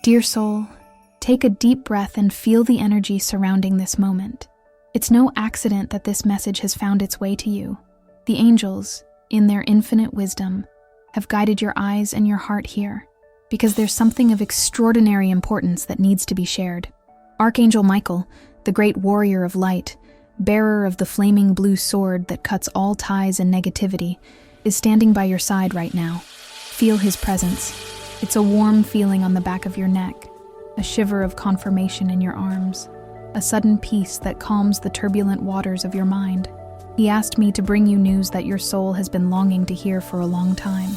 Dear soul, take a deep breath and feel the energy surrounding this moment. It's no accident that this message has found its way to you. The angels, in their infinite wisdom, have guided your eyes and your heart here, because there's something of extraordinary importance that needs to be shared. Archangel Michael, the great warrior of light, bearer of the flaming blue sword that cuts all ties and negativity, is standing by your side right now. Feel his presence. It's a warm feeling on the back of your neck, a shiver of confirmation in your arms, a sudden peace that calms the turbulent waters of your mind. He asked me to bring you news that your soul has been longing to hear for a long time.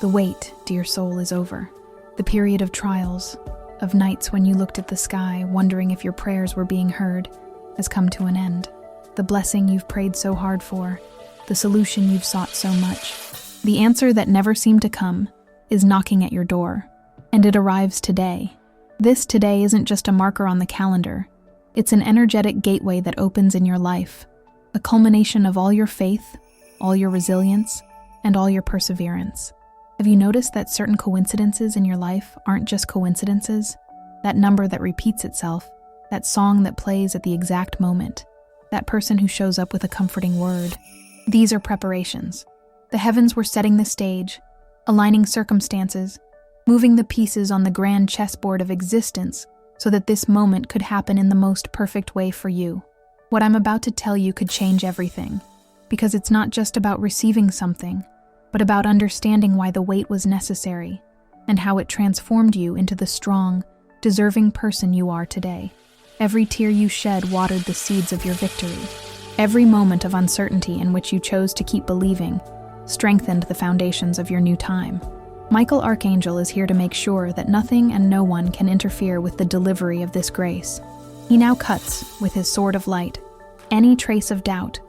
The wait, dear soul, is over. The period of trials, of nights when you looked at the sky, wondering if your prayers were being heard, has come to an end. The blessing you've prayed so hard for, the solution you've sought so much, the answer that never seemed to come, is knocking at your door, and it arrives today. This today isn't just a marker on the calendar. It's an energetic gateway that opens in your life, a culmination of all your faith, all your resilience, and all your perseverance. Have you noticed that certain coincidences in your life aren't just coincidences? That number that repeats itself, that song that plays at the exact moment, that person who shows up with a comforting word. These are preparations. The heavens were setting the stage, aligning circumstances, moving the pieces on the grand chessboard of existence so that this moment could happen in the most perfect way for you. What I'm about to tell you could change everything, because it's not just about receiving something, but about understanding why the wait was necessary and how it transformed you into the strong, deserving person you are today. Every tear you shed watered the seeds of your victory. Every moment of uncertainty in which you chose to keep believing strengthened the foundations of your new time. Michael Archangel is here to make sure that nothing and no one can interfere with the delivery of this grace. He now cuts, with his sword of light, any trace of doubt,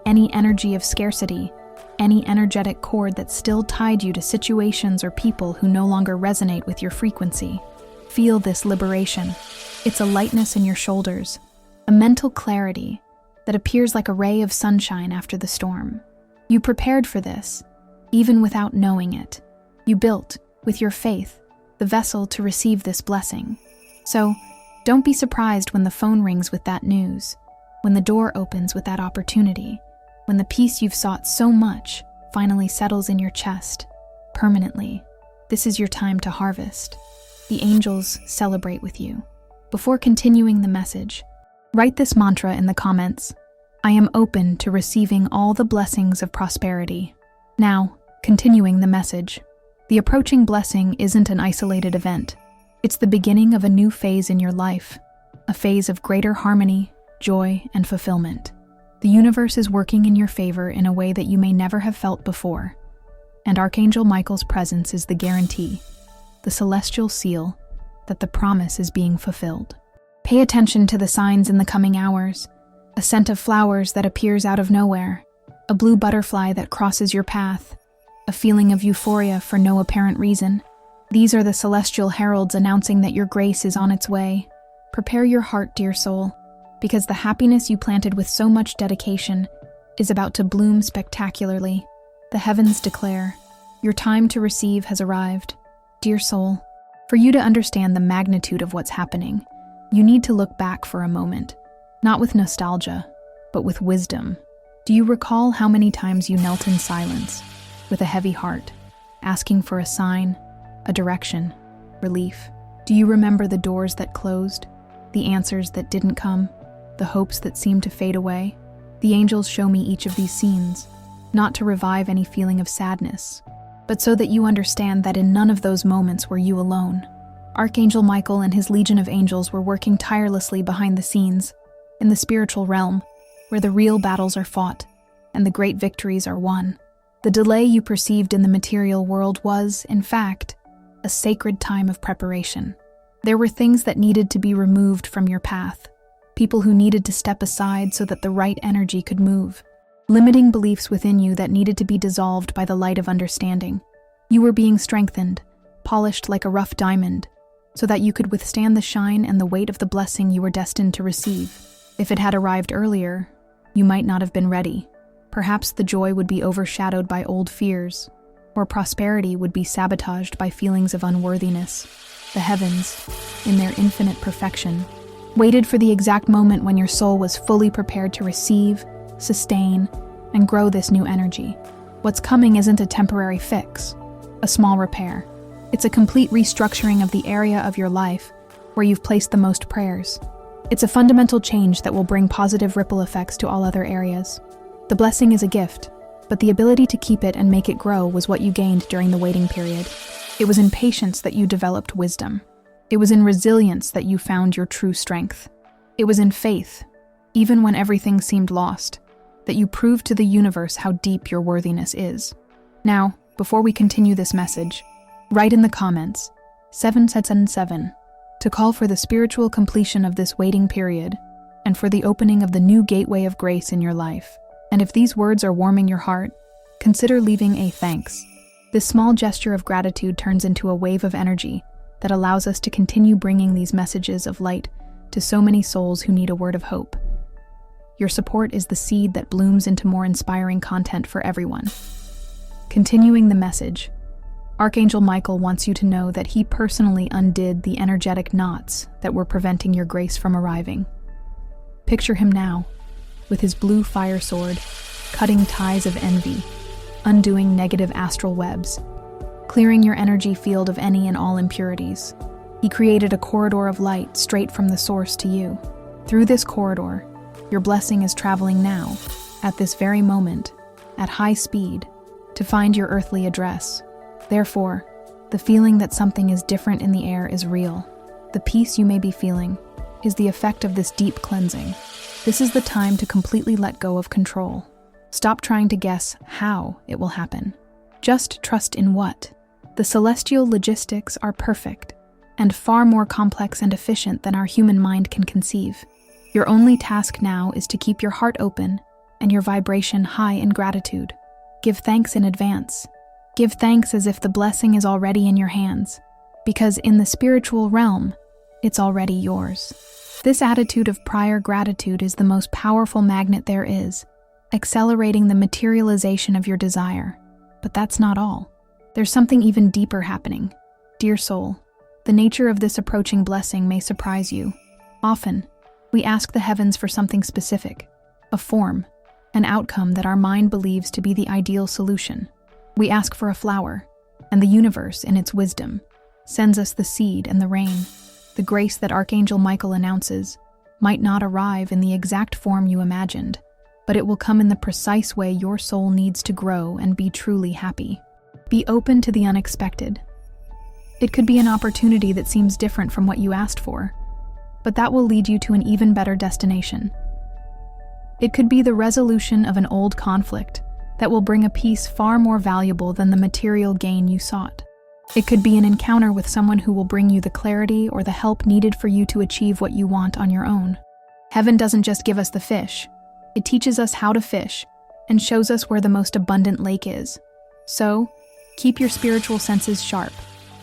any energy of scarcity, any energetic cord that still tied you to situations or people who no longer resonate with your frequency. Feel this liberation. It's a lightness in your shoulders, a mental clarity that appears like a ray of sunshine after the storm. You prepared for this, even without knowing it. You built, with your faith, the vessel to receive this blessing. So, don't be surprised when the phone rings with that news, when the door opens with that opportunity, when the peace you've sought so much finally settles in your chest, permanently. This is your time to harvest. The angels celebrate with you. Before continuing the message, write this mantra in the comments: I am open to receiving all the blessings of prosperity. Now, continuing the message. The approaching blessing isn't an isolated event. It's the beginning of a new phase in your life, a phase of greater harmony, joy, and fulfillment. The universe is working in your favor in a way that you may never have felt before, and Archangel Michael's presence is the guarantee, the celestial seal, that the promise is being fulfilled. Pay attention to the signs in the coming hours: a scent of flowers that appears out of nowhere, a blue butterfly that crosses your path, a feeling of euphoria for no apparent reason. These are the celestial heralds announcing that your grace is on its way. Prepare your heart, dear soul, because the happiness you planted with so much dedication is about to bloom spectacularly. The heavens declare, your time to receive has arrived. Dear soul, for you to understand the magnitude of what's happening, you need to look back for a moment, not with nostalgia, but with wisdom. Do you recall how many times you knelt in silence, with a heavy heart, asking for a sign, a direction, relief? Do you remember the doors that closed, the answers that didn't come, the hopes that seemed to fade away? The angels show me each of these scenes, not to revive any feeling of sadness, but so that you understand that in none of those moments were you alone. Archangel Michael and his legion of angels were working tirelessly behind the scenes, in the spiritual realm, where the real battles are fought and the great victories are won. The delay you perceived in the material world was, in fact, a sacred time of preparation. There were things that needed to be removed from your path, people who needed to step aside so that the right energy could move, limiting beliefs within you that needed to be dissolved by the light of understanding. You were being strengthened, polished like a rough diamond, so that you could withstand the shine and the weight of the blessing you were destined to receive. If it had arrived earlier, you might not have been ready. Perhaps the joy would be overshadowed by old fears, or prosperity would be sabotaged by feelings of unworthiness. the heavens, in their infinite perfection, waited for the exact moment when your soul was fully prepared to receive, sustain, and grow this new energy. What's coming isn't a temporary fix, a small repair. It's a complete restructuring of the area of your life where you've placed the most prayers. It's a fundamental change that will bring positive ripple effects to all other areas. The blessing is a gift, but the ability to keep it and make it grow was what you gained during the waiting period. It was in patience that you developed wisdom. It was in resilience that you found your true strength. It was in faith, even when everything seemed lost, that you proved to the universe how deep your worthiness is. Now, before we continue this message, write in the comments 777 to call for the spiritual completion of this waiting period and for the opening of the new gateway of grace in your life. And if these words are warming your heart, consider leaving a thanks. This small gesture of gratitude turns into a wave of energy that allows us to continue bringing these messages of light to so many souls who need a word of hope. Your support is the seed that blooms into more inspiring content for everyone. Continuing the message, Archangel Michael wants you to know that he personally undid the energetic knots that were preventing your grace from arriving. Picture him now, with his blue fire sword, cutting ties of envy, undoing negative astral webs, clearing your energy field of any and all impurities. He created a corridor of light straight from the source to you. Through this corridor, your blessing is traveling now, at this very moment, at high speed, to find your earthly address. Therefore, the feeling that something is different in the air is real. The peace you may be feeling is the effect of this deep cleansing. This is the time to completely let go of control. Stop trying to guess how it will happen. Just trust in what. The celestial logistics are perfect and far more complex and efficient than our human mind can conceive. Your only task now is to keep your heart open and your vibration high in gratitude. Give thanks in advance. Give thanks as if the blessing is already in your hands, because in the spiritual realm, it's already yours. This attitude of prior gratitude is the most powerful magnet there is, accelerating the materialization of your desire. But that's not all. There's something even deeper happening. Dear soul, the nature of this approaching blessing may surprise you. Often, we ask the heavens for something specific, a form, an outcome that our mind believes to be the ideal solution. We ask for a flower, and the universe, in its wisdom, sends us the seed and the rain. The grace that Archangel Michael announces might not arrive in the exact form you imagined, but it will come in the precise way your soul needs to grow and be truly happy. Be open to the unexpected. It could be an opportunity that seems different from what you asked for, but that will lead you to an even better destination. It could be the resolution of an old conflict that will bring a peace far more valuable than the material gain you sought. It could be an encounter with someone who will bring you the clarity or the help needed for you to achieve what you want on your own. Heaven doesn't just give us the fish. It teaches us how to fish and shows us where the most abundant lake is. So, keep your spiritual senses sharp.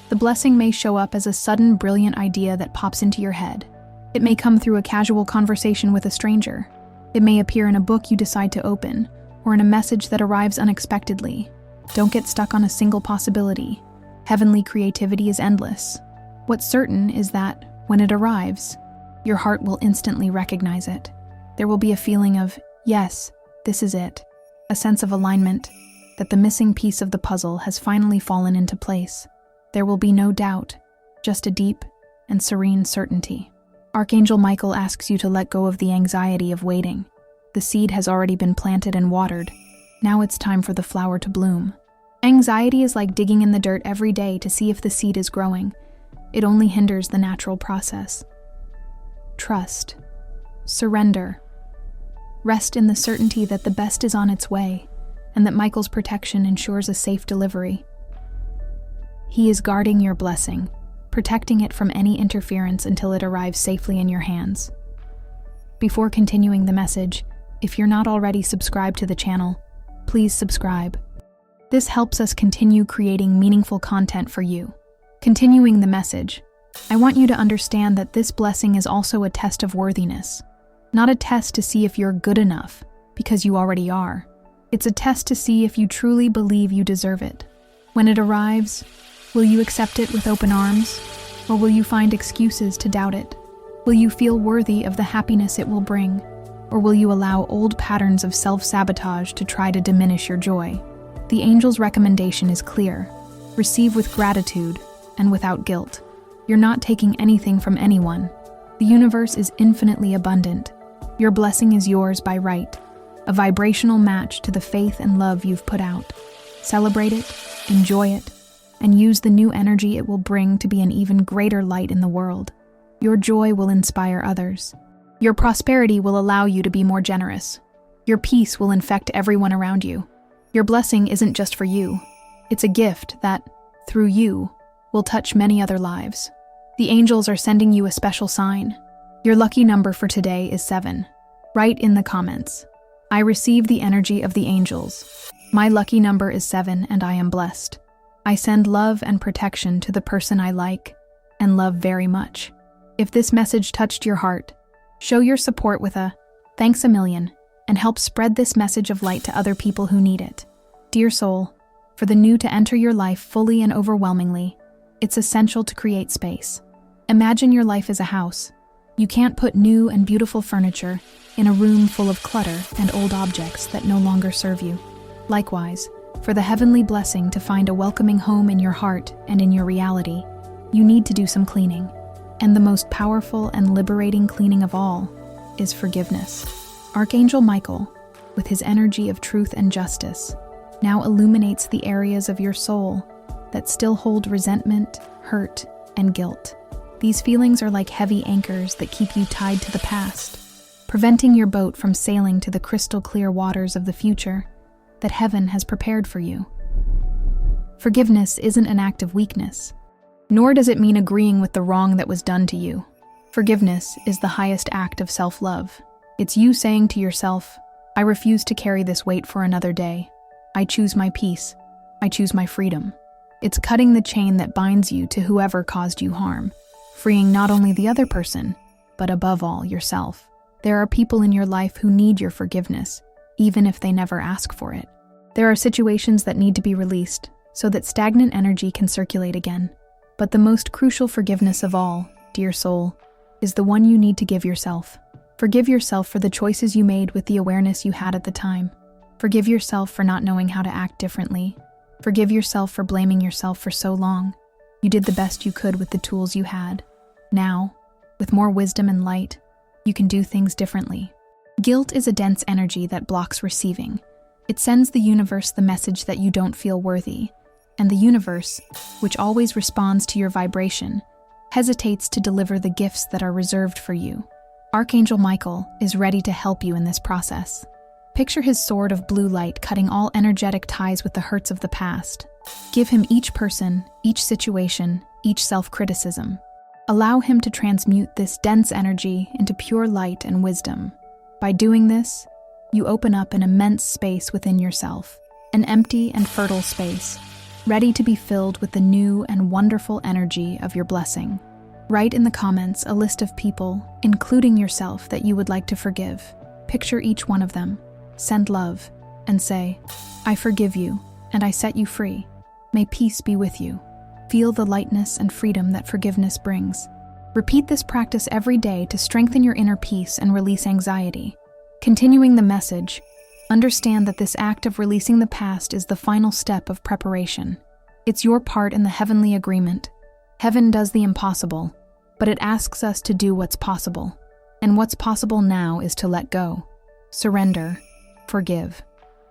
The blessing may show up as a sudden, brilliant idea that pops into your head. It may come through a casual conversation with a stranger. It may appear in a book you decide to open, or in a message that arrives unexpectedly. Don't get stuck on a single possibility. Heavenly creativity is endless. What's certain is that, when it arrives, your heart will instantly recognize it. There will be a feeling of, yes, this is it. A sense of alignment, that the missing piece of the puzzle has finally fallen into place. There will be no doubt, just a deep and serene certainty. Archangel Michael asks you to let go of the anxiety of waiting. The seed has already been planted and watered. Now it's time for the flower to bloom. Anxiety is like digging in the dirt every day to see if the seed is growing. It only hinders the natural process. Trust. Surrender. Rest in the certainty that the best is on its way, and that Michael's protection ensures a safe delivery. He is guarding your blessing, protecting it from any interference until it arrives safely in your hands. Before continuing the message, if you're not already subscribed to the channel, please subscribe. This helps us continue creating meaningful content for you. Continuing the message, I want you to understand that this blessing is also a test of worthiness, not a test to see if you're good enough, because you already are. It's a test to see if you truly believe you deserve it. When it arrives, will you accept it with open arms? Or will you find excuses to doubt it? Will you feel worthy of the happiness it will bring? Or will you allow old patterns of self-sabotage to try to diminish your joy? The angel's recommendation is clear. Receive with gratitude and without guilt. You're not taking anything from anyone. The universe is infinitely abundant. Your blessing is yours by right, a vibrational match to the faith and love you've put out. Celebrate it, enjoy it, and use the new energy it will bring to be an even greater light in the world. Your joy will inspire others. Your prosperity will allow you to be more generous. Your peace will infect everyone around you. Your blessing isn't just for you. It's a gift that, through you, will touch many other lives. The angels are sending you a special sign. Your lucky number for today is 7. Write in the comments, "I receive the energy of the angels. My lucky number is 7 and I am blessed. I send love and protection to the person I like and love very much." If this message touched your heart, show your support with a "thanks a million" and help spread this message of light to other people who need it. Dear soul, for the new to enter your life fully and overwhelmingly, it's essential to create space. Imagine your life as a house. You can't put new and beautiful furniture in a room full of clutter and old objects that no longer serve you. Likewise, for the heavenly blessing to find a welcoming home in your heart and in your reality, you need to do some cleaning. And the most powerful and liberating cleaning of all is forgiveness. Archangel Michael, with his energy of truth and justice, now illuminates the areas of your soul that still hold resentment, hurt, and guilt. These feelings are like heavy anchors that keep you tied to the past, preventing your boat from sailing to the crystal clear waters of the future that heaven has prepared for you. Forgiveness isn't an act of weakness, nor does it mean agreeing with the wrong that was done to you. Forgiveness is the highest act of self-love. It's you saying to yourself, "I refuse to carry this weight for another day. I choose my peace. I choose my freedom." It's cutting the chain that binds you to whoever caused you harm, freeing not only the other person, but above all, yourself. There are people in your life who need your forgiveness, even if they never ask for it. There are situations that need to be released so that stagnant energy can circulate again. But the most crucial forgiveness of all, dear soul, is the one you need to give yourself. Forgive yourself for the choices you made with the awareness you had at the time. Forgive yourself for not knowing how to act differently. Forgive yourself for blaming yourself for so long. You did the best you could with the tools you had. Now, with more wisdom and light, you can do things differently. Guilt is a dense energy that blocks receiving. It sends the universe the message that you don't feel worthy, and the universe, which always responds to your vibration, hesitates to deliver the gifts that are reserved for you. Archangel Michael is ready to help you in this process. Picture his sword of blue light cutting all energetic ties with the hurts of the past. Give him each person, each situation, each self-criticism. Allow him to transmute this dense energy into pure light and wisdom. By doing this, you open up an immense space within yourself, an empty and fertile space, ready to be filled with the new and wonderful energy of your blessing. Write in the comments a list of people, including yourself, that you would like to forgive. Picture each one of them. Send love, and say, "I forgive you, and I set you free. May peace be with you." Feel the lightness and freedom that forgiveness brings. Repeat this practice every day to strengthen your inner peace and release anxiety. Continuing the message, understand that this act of releasing the past is the final step of preparation. It's your part in the heavenly agreement. Heaven does the impossible, but it asks us to do what's possible. And what's possible now is to let go, surrender, forgive.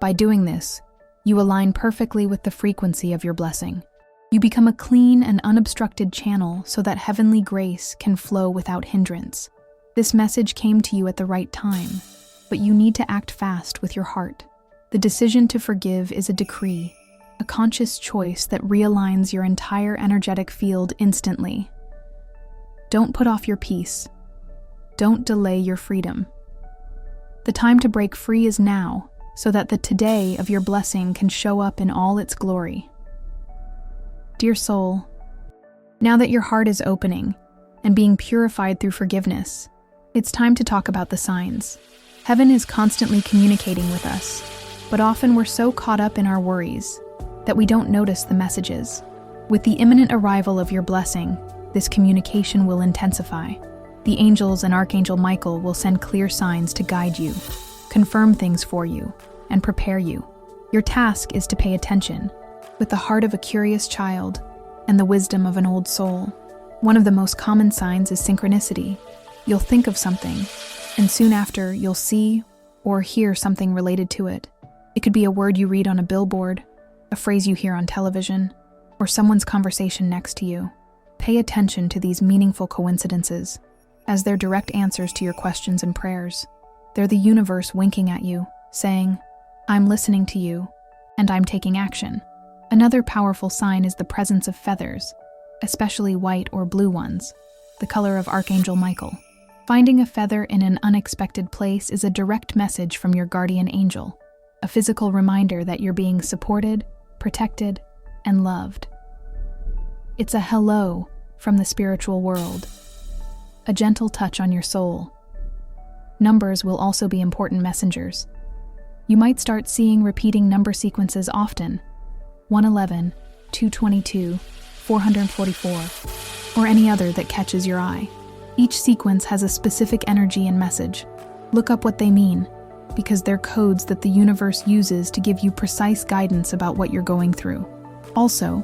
By doing this, you align perfectly with the frequency of your blessing. You become a clean and unobstructed channel so that heavenly grace can flow without hindrance. This message came to you at the right time, but you need to act fast with your heart. The decision to forgive is a decree, a conscious choice that realigns your entire energetic field instantly. Don't put off your peace. Don't delay your freedom. The time to break free is now, so that the today of your blessing can show up in all its glory. Dear soul, now that your heart is opening and being purified through forgiveness, it's time to talk about the signs. Heaven is constantly communicating with us, but often we're so caught up in our worries that we don't notice the messages. With the imminent arrival of your blessing, this communication will intensify. The angels and Archangel Michael will send clear signs to guide you, confirm things for you, and prepare you. Your task is to pay attention, with the heart of a curious child and the wisdom of an old soul. One of the most common signs is synchronicity. You'll think of something, and soon after you'll see or hear something related to it. It could be a word you read on a billboard, a phrase you hear on television, or someone's conversation next to you. Pay attention to these meaningful coincidences, as they're direct answers to your questions and prayers. They're the universe winking at you, saying, "I'm listening to you, and I'm taking action." Another powerful sign is the presence of feathers, especially white or blue ones, the color of Archangel Michael. Finding a feather in an unexpected place is a direct message from your guardian angel, a physical reminder that you're being supported, protected, and loved. It's a hello from the spiritual world, a gentle touch on your soul. Numbers will also be important messengers. You might start seeing repeating number sequences often: 111, 222, 444, or any other that catches your eye. Each sequence has a specific energy and message. Look up what they mean, because they're codes that the universe uses to give you precise guidance about what you're going through. Also,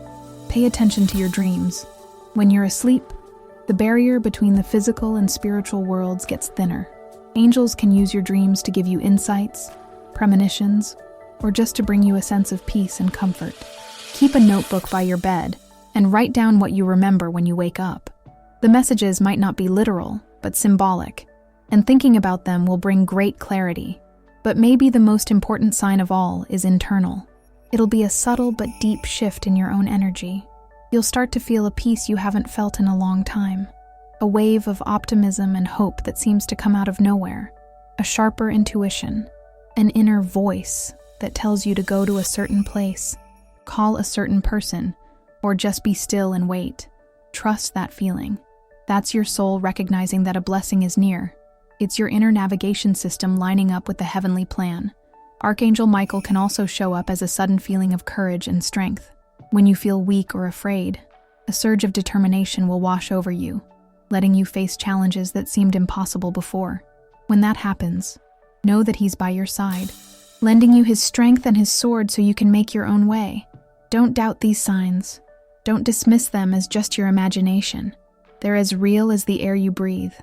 pay attention to your dreams. When you're asleep, the barrier between the physical and spiritual worlds gets thinner. Angels can use your dreams to give you insights, premonitions, or just to bring you a sense of peace and comfort. Keep a notebook by your bed and write down what you remember when you wake up. The messages might not be literal, but symbolic, and thinking about them will bring great clarity. But maybe the most important sign of all is internal. It'll be a subtle but deep shift in your own energy. You'll start to feel a peace you haven't felt in a long time, a wave of optimism and hope that seems to come out of nowhere, a sharper intuition, an inner voice that tells you to go to a certain place, call a certain person, or just be still and wait. Trust that feeling. That's your soul recognizing that a blessing is near. It's your inner navigation system lining up with the heavenly plan. Archangel Michael can also show up as a sudden feeling of courage and strength. When you feel weak or afraid, a surge of determination will wash over you, letting you face challenges that seemed impossible before. When that happens, know that he's by your side, lending you his strength and his sword so you can make your own way. Don't doubt these signs. Don't dismiss them as just your imagination. They're as real as the air you breathe.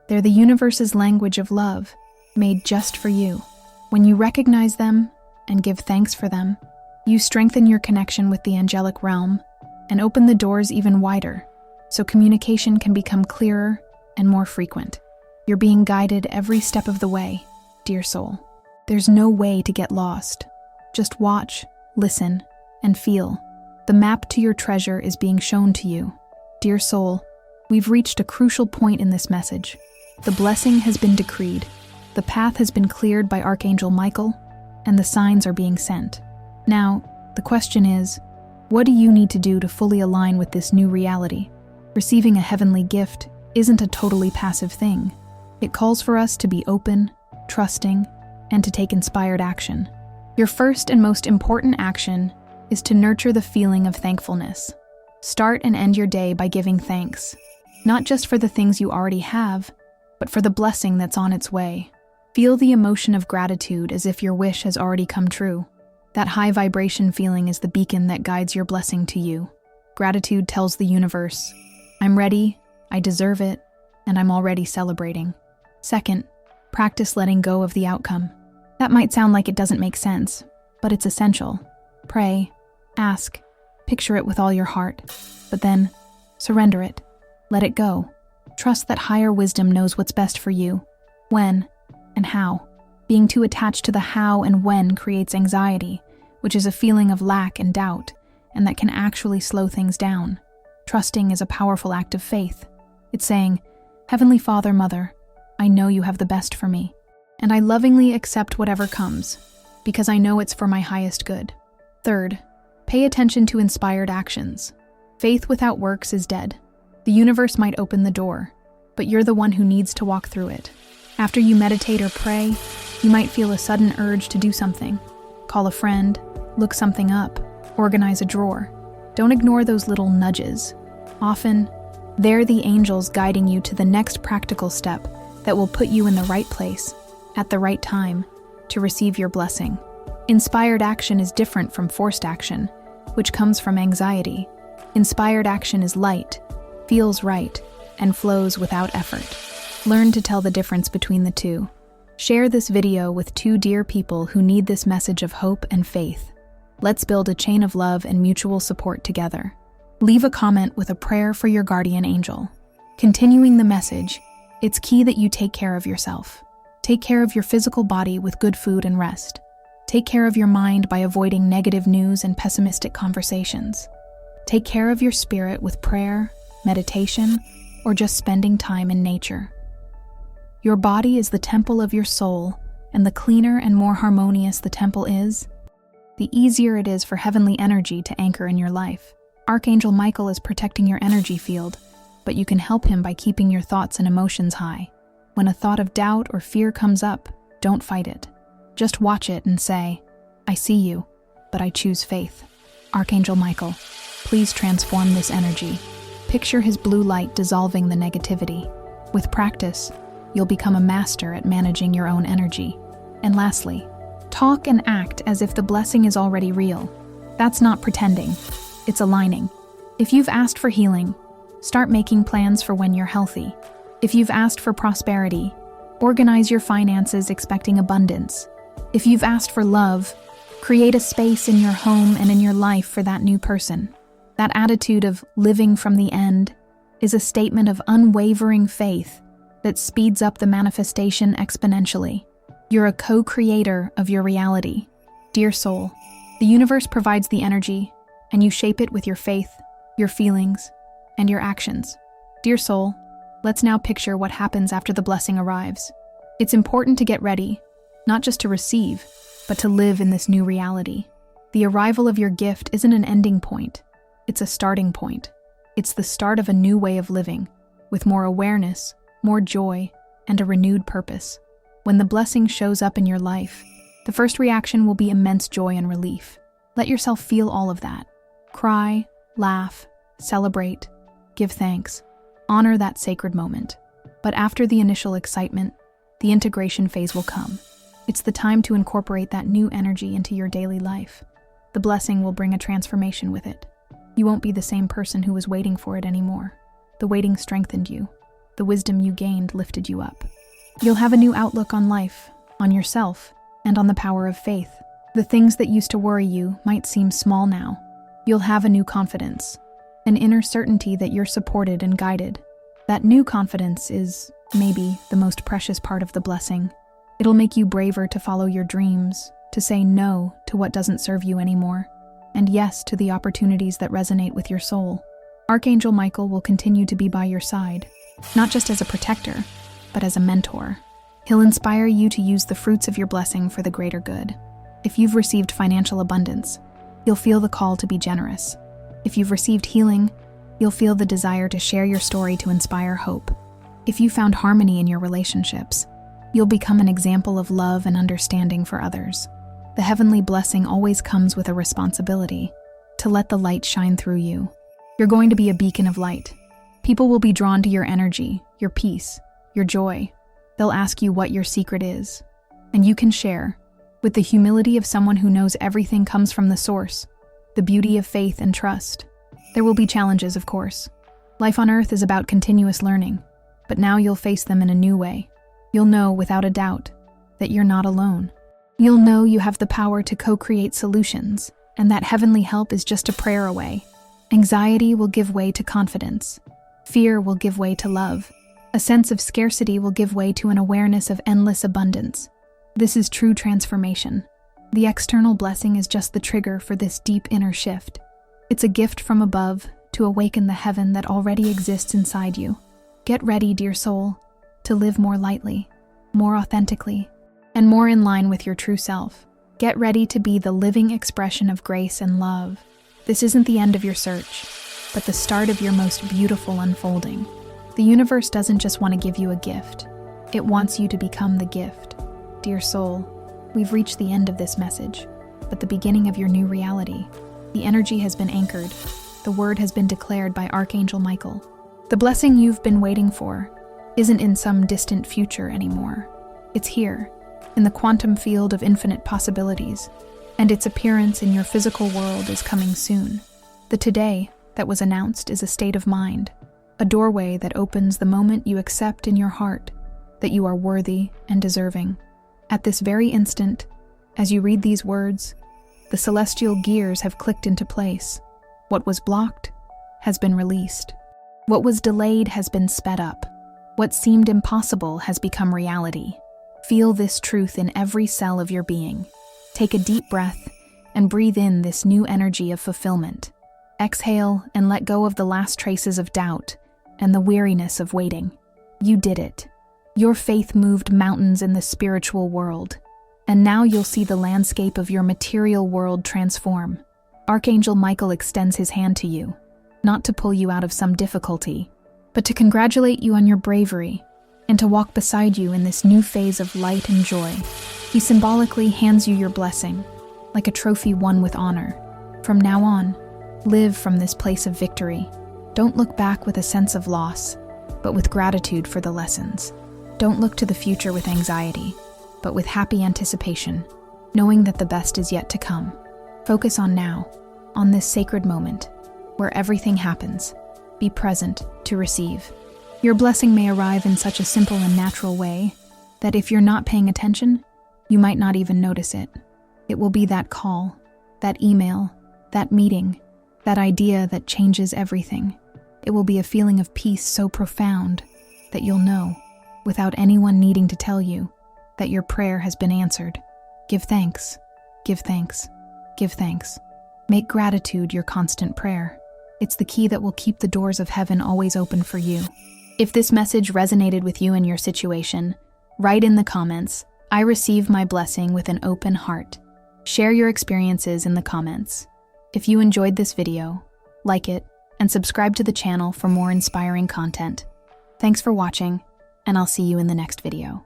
They're the universe's language of love, made just for you. When you recognize them and give thanks for them, you strengthen your connection with the angelic realm and open the doors even wider, so communication can become clearer and more frequent. You're being guided every step of the way, dear soul. There's no way to get lost. Just watch, listen, and feel. The map to your treasure is being shown to you. Dear soul, we've reached a crucial point in this message. The blessing has been decreed. The path has been cleared by Archangel Michael, and the signs are being sent. Now, the question is, what do you need to do to fully align with this new reality? Receiving a heavenly gift isn't a totally passive thing. It calls for us to be open, trusting, and to take inspired action. Your first and most important action is to nurture the feeling of thankfulness. Start and end your day by giving thanks, not just for the things you already have, but for the blessing that's on its way. Feel the emotion of gratitude as if your wish has already come true. That high vibration feeling is the beacon that guides your blessing to you. Gratitude tells the universe, I'm ready, I deserve it, and I'm already celebrating. Second, practice letting go of the outcome. That might sound like it doesn't make sense, but it's essential. Pray, ask, picture it with all your heart, but then surrender it. Let it go. Trust that higher wisdom knows what's best for you, when, and how. Being too attached to the how and when creates anxiety, which is a feeling of lack and doubt, and that can actually slow things down. Trusting is a powerful act of faith. It's saying, Heavenly Father, Mother, I know you have the best for me, and I lovingly accept whatever comes, because I know it's for my highest good. Third, pay attention to inspired actions. Faith without works is dead. The universe might open the door, but you're the one who needs to walk through it. After you meditate or pray, you might feel a sudden urge to do something. Call a friend, look something up, organize a drawer. Don't ignore those little nudges. Often, They're the angels guiding you to the next practical step that will put you in the right place, at the right time, to receive your blessing. Inspired action is different from forced action, which comes from anxiety. Inspired action is light, feels right, and flows without effort. Learn to tell the difference between the two. Share this video with 2 dear people who need this message of hope and faith. Let's build a chain of love and mutual support together. Leave a comment with a prayer for your guardian angel. Continuing the message, it's key that you take care of yourself. Take care of your physical body with good food and rest. Take care of your mind by avoiding negative news and pessimistic conversations. Take care of your spirit with prayer, meditation, or just spending time in nature. Your body is the temple of your soul, and the cleaner and more harmonious the temple is, the easier it is for heavenly energy to anchor in your life. Archangel Michael is protecting your energy field, but you can help him by keeping your thoughts and emotions high. When a thought of doubt or fear comes up, don't fight it. Just watch it and say, "I see you, but I choose faith." Archangel Michael, please transform this energy. Picture his blue light dissolving the negativity. With practice, you'll become a master at managing your own energy. And lastly, talk and act as if the blessing is already real. That's not pretending, it's aligning. If you've asked for healing, start making plans for when you're healthy. If you've asked for prosperity, organize your finances expecting abundance. If you've asked for love, create a space in your home and in your life for that new person. That attitude of living from the end is a statement of unwavering faith that speeds up the manifestation exponentially. You're a co-creator of your reality. Dear soul, the universe provides the energy, and you shape it with your faith, your feelings, and your actions. Dear soul, let's now picture what happens after the blessing arrives. It's important to get ready, not just to receive, but to live in this new reality. The arrival of your gift isn't an ending point, it's a starting point. It's the start of a new way of living, with more awareness, more joy, and a renewed purpose. When the blessing shows up in your life, the first reaction will be immense joy and relief. Let yourself feel all of that. Cry, laugh, celebrate, give thanks. Honor that sacred moment. But after the initial excitement, the integration phase will come. It's the time to incorporate that new energy into your daily life. The blessing will bring a transformation with it. You won't be the same person who was waiting for it anymore. The waiting strengthened you. The wisdom you gained lifted you up. You'll have a new outlook on life, on yourself, and on the power of faith. The things that used to worry you might seem small now. You'll have a new confidence, an inner certainty that you're supported and guided. That new confidence is, maybe, the most precious part of the blessing. It'll make you braver to follow your dreams, to say no to what doesn't serve you anymore, and yes to the opportunities that resonate with your soul. Archangel Michael will continue to be by your side, not just as a protector, but as a mentor. He'll inspire you to use the fruits of your blessing for the greater good. If you've received financial abundance, you'll feel the call to be generous. If you've received healing, you'll feel the desire to share your story to inspire hope. If you found harmony in your relationships, you'll become an example of love and understanding for others. The heavenly blessing always comes with a responsibility, to let the light shine through you. You're going to be a beacon of light. People will be drawn to your energy, your peace, your joy. They'll ask you what your secret is, and you can share, with the humility of someone who knows everything comes from the source, the beauty of faith and trust. There will be challenges, of course. Life on Earth is about continuous learning, but now you'll face them in a new way. You'll know, without a doubt, that you're not alone. You'll know you have the power to co-create solutions, and that heavenly help is just a prayer away. Anxiety will give way to confidence. Fear will give way to love. A sense of scarcity will give way to an awareness of endless abundance. This is true transformation. The external blessing is just the trigger for this deep inner shift. It's a gift from above to awaken the heaven that already exists inside you. Get ready, dear soul, to live more lightly, more authentically, and more in line with your true self. Get ready to be the living expression of grace and love. This isn't the end of your search, but the start of your most beautiful unfolding. The universe doesn't just want to give you a gift. It wants you to become the gift. Dear soul, we've reached the end of this message, but the beginning of your new reality. The energy has been anchored. The word has been declared by Archangel Michael. The blessing you've been waiting for isn't in some distant future anymore. It's here, in the quantum field of infinite possibilities, and its appearance in your physical world is coming soon. The today that was announced is a state of mind, a doorway that opens the moment you accept in your heart that you are worthy and deserving. At this very instant, as you read these words, the celestial gears have clicked into place. What was blocked has been released. What was delayed has been sped up. What seemed impossible has become reality. Feel this truth in every cell of your being. Take a deep breath and breathe in this new energy of fulfillment. Exhale and let go of the last traces of doubt and the weariness of waiting. You did it. Your faith moved mountains in the spiritual world, and now you'll see the landscape of your material world transform. Archangel Michael extends his hand to you, not to pull you out of some difficulty, but to congratulate you on your bravery and to walk beside you in this new phase of light and joy. He symbolically hands you your blessing, like a trophy won with honor. From now on, live from this place of victory. Don't look back with a sense of loss, but with gratitude for the lessons. Don't look to the future with anxiety, but with happy anticipation, knowing that the best is yet to come. Focus on now, on this sacred moment, where everything happens. Be present to receive. Your blessing may arrive in such a simple and natural way that if you're not paying attention, you might not even notice it. It will be that call, that email, that meeting, that idea that changes everything. It will be a feeling of peace so profound that you'll know, without anyone needing to tell you, that your prayer has been answered. Give thanks, give thanks, give thanks. Make gratitude your constant prayer. It's the key that will keep the doors of heaven always open for you. If this message resonated with you and your situation, write in the comments, "I receive my blessing with an open heart." Share your experiences in the comments. If you enjoyed this video, like it, and subscribe to the channel for more inspiring content. Thanks for watching, and I'll see you in the next video.